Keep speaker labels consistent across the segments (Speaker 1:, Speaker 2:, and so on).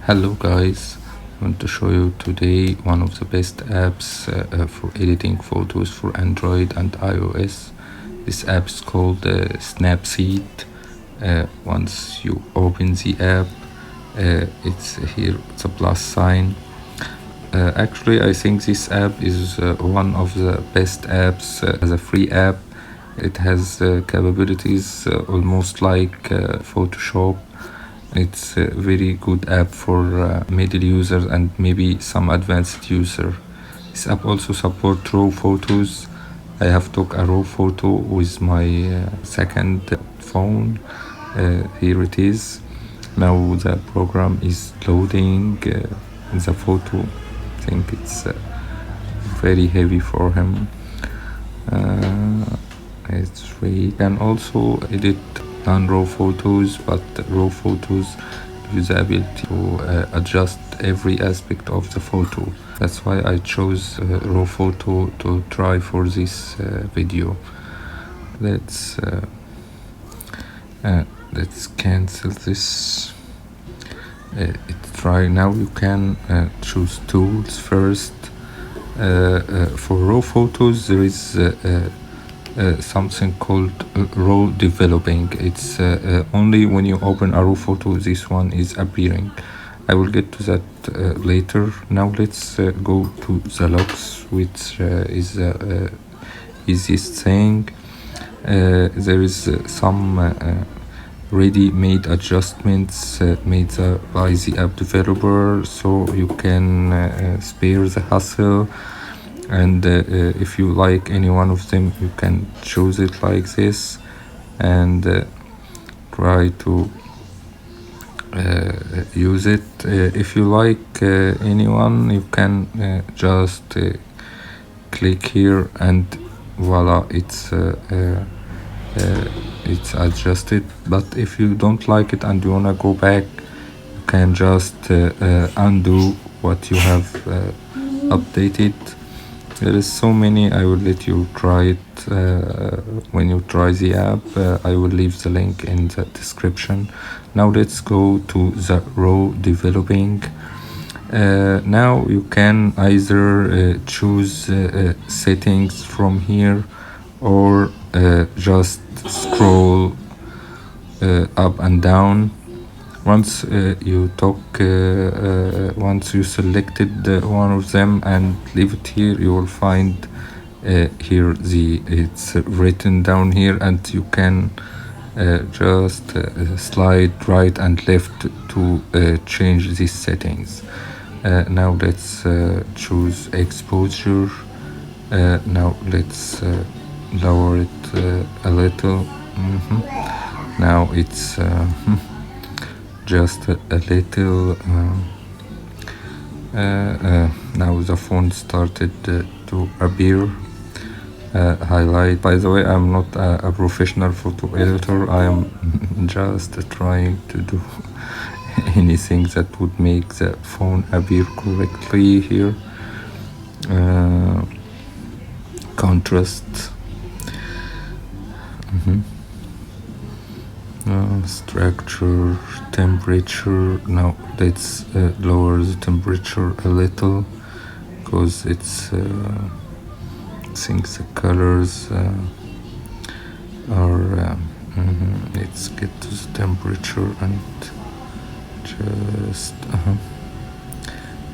Speaker 1: Hello guys, I want to show you today one of the best apps for editing photos for Android and iOS. This app is called Snapseed. Once you open the app, it's here, it's a plus sign. Actually, I think this app is one of the best apps as a free app. It has capabilities almost like Photoshop. It's a very good app for middle users and maybe some advanced user. This app also supports raw photos. I have took a raw photo with my second phone. Here it is. Now the program is loading the photo. I think it's very heavy for him. It's free. You can also edit raw photos, but raw photos give you the ability to adjust every aspect of the photo. That's why I chose raw photo to try for this video. Let's cancel this. Try now. You can choose tools first. For raw photos there is something called raw developing. It's only when you open a raw photo this one is appearing. I will get to that later. Now let's go to the logs, which is the easiest thing. There is some ready-made adjustments made by the app developer, so you can spare the hassle. And if you like any one of them, you can choose it like this and try to use it. If you like anyone, you can just click here and voila, it's adjusted. But if you don't like it and you wanna go back, you can just undo what you have updated. There is so many. I will let you try it when you try the app. I will leave the link in the description. Now let's go to the raw developing. Now you can either choose settings from here or just scroll up and down. Once once you selected one of them and leave it here, you will find here it's written down here, and you can just slide right and left to change these settings. Now let's choose exposure. Now let's lower it a little. Now it's just a little. Now the font started to appear. Highlight. By the way, I'm not a professional photo editor. I am just trying to do anything that would make the font appear correctly here. Contrast. Structure, temperature. Now let's lower the temperature a little because it's I think the colors are let's get to the temperature and just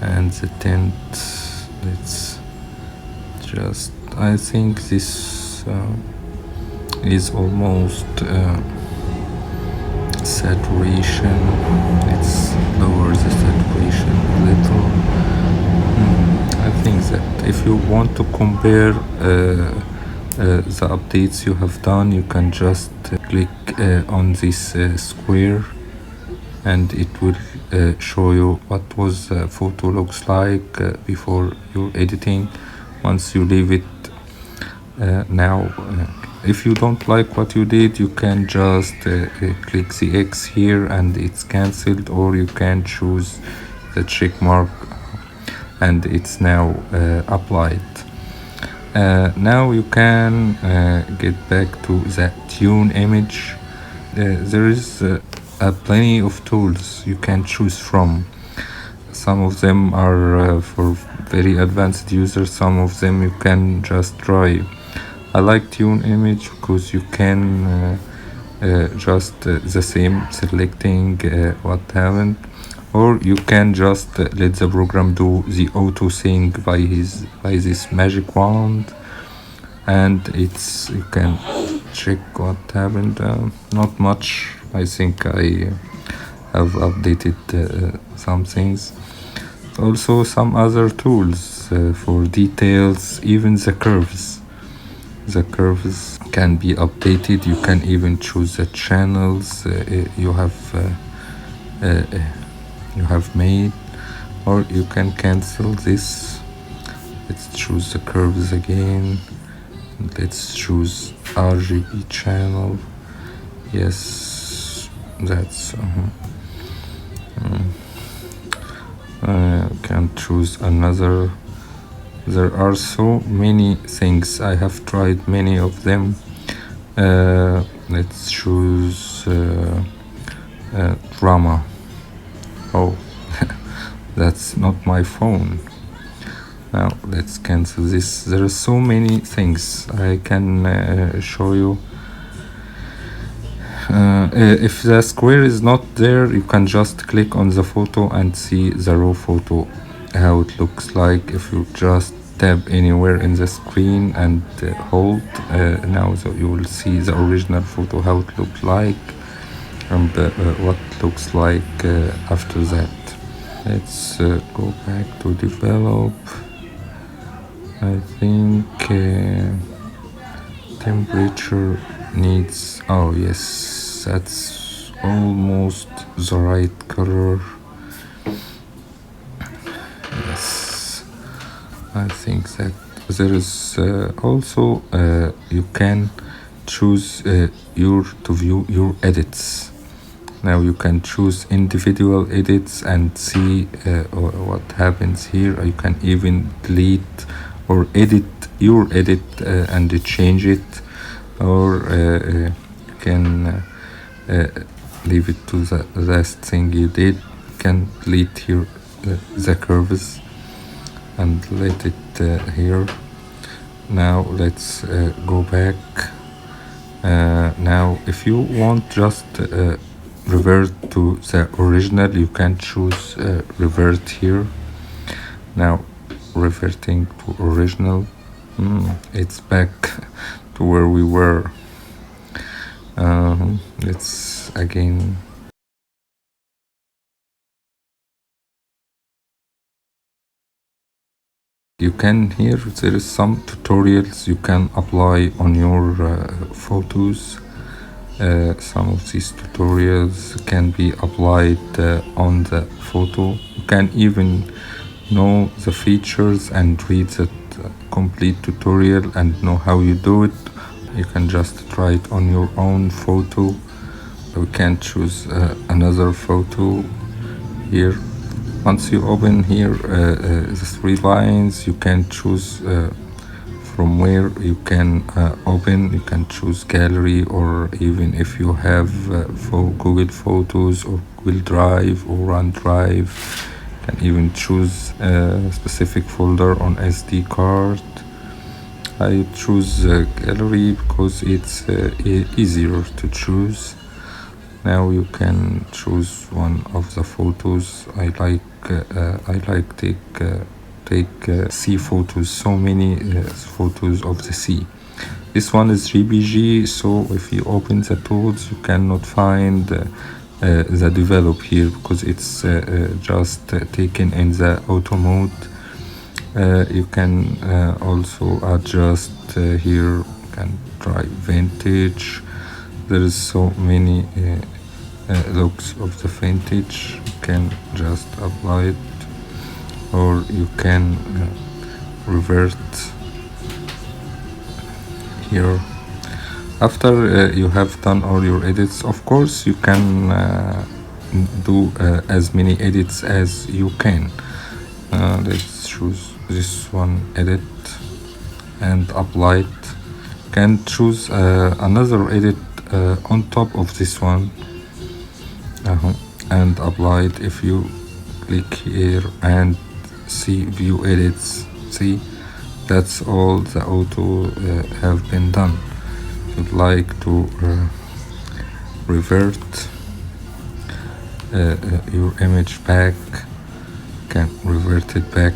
Speaker 1: and the tint. Let's just, I think this is almost saturation. Let's lower the saturation a little. I think that if you want to compare the updates you have done, you can just click on this square and it will show you what was the photo looks like before your editing. Once you leave it now, if you don't like what you did, you can just click the X here and it's cancelled, or you can choose the check mark and it's now applied. Now you can get back to the tune image. There is plenty of tools you can choose from. some of them are for very advanced users, some of them you can just try. I like tune image because you can just the same selecting what happened, or you can just let the program do the auto sync by this magic wand, and it's you can check what happened. Not much. I think I have updated some things. Also some other tools for details, even the curves. The curves can be updated. You can even choose the channels you have made, or you can cancel this. Let's choose the curves again. Let's choose RGB channel. Yes, that's can choose another. There are so many things. I have tried many of them. Let's choose drama. Oh, that's not my phone. Now let's cancel this. There are so many things I can show you. If the square is not there, you can just click on the photo and see the raw photo, how it looks like. If you just tap anywhere in the screen and hold, now so you will see the original photo, how it looks like, and what it looks like after that. Let's go back to develop. I think temperature needs, oh yes, that's almost the right color. Yes, I think that there is also you can choose to view your edits. Now you can choose individual edits and see what happens here. You can even delete or edit your edit and change it, or you can leave it to the last thing you did. You can delete here the curves and let it here. Now let's go back. Now if you want just revert to the original, you can choose revert here. Now reverting to original, it's back to where we were. Let's again. You can here, there is some tutorials you can apply on your photos. Some of these tutorials can be applied on the photo. You can even know the features and read the complete tutorial and know how you do it. You can just try it on your own photo. We can choose another photo here. Once you open here the three lines, you can choose from where you can open. You can choose gallery, or even if you have for Google Photos or Google Drive or OneDrive, you can even choose a specific folder on SD card. I choose gallery because it's easier to choose. Now you can choose one of the photos. I like take sea photos, so many photos of the sea. This one is JPG, so if you open the tools, you cannot find the develop here because it's just taken in the auto mode. You can also adjust here. You can try vintage. There is so many looks of the vintage. You can just apply it, or you can revert here. After you have done all your edits, of course you can do as many edits as you can. Let's choose this one, edit, and apply it. You can choose another edit on top of this one and apply it if you click here and see view edits. See, that's all the auto have been done. If you'd like to revert your image back, can revert it back.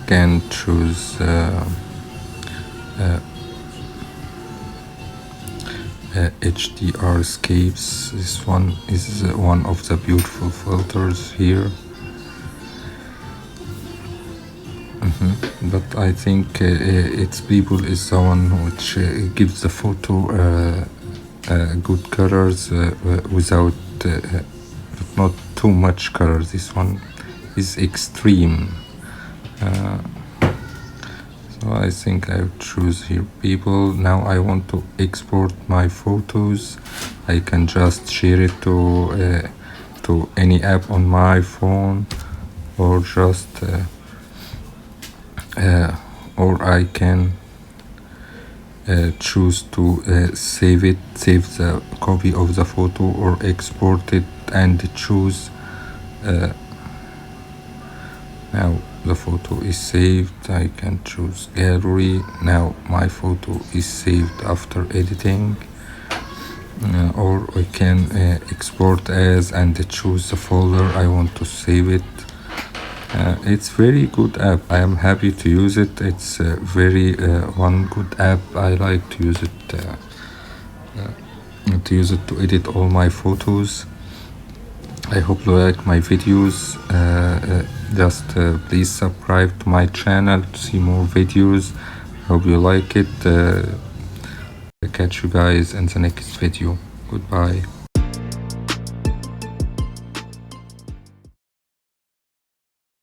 Speaker 1: Can choose HDR escapes. This one is one of the beautiful filters here. But I think its people is the one which gives the photo good colors without not too much colors. This one is extreme. So I think I would choose here people. Now I want to export my photos. I can just share it to any app on my phone, or just or I can choose to save the copy of the photo, or export it and choose. Now the photo is saved. I can choose gallery. Now my photo is saved after editing. Or I can export as and choose the folder I want to save it. It's very good app. I am happy to use it. It's very one good app. I like to use it to edit all my photos. I hope you like my videos. Just please subscribe to my channel to see more videos. Hope you like it. Catch you guys in the next video. Goodbye.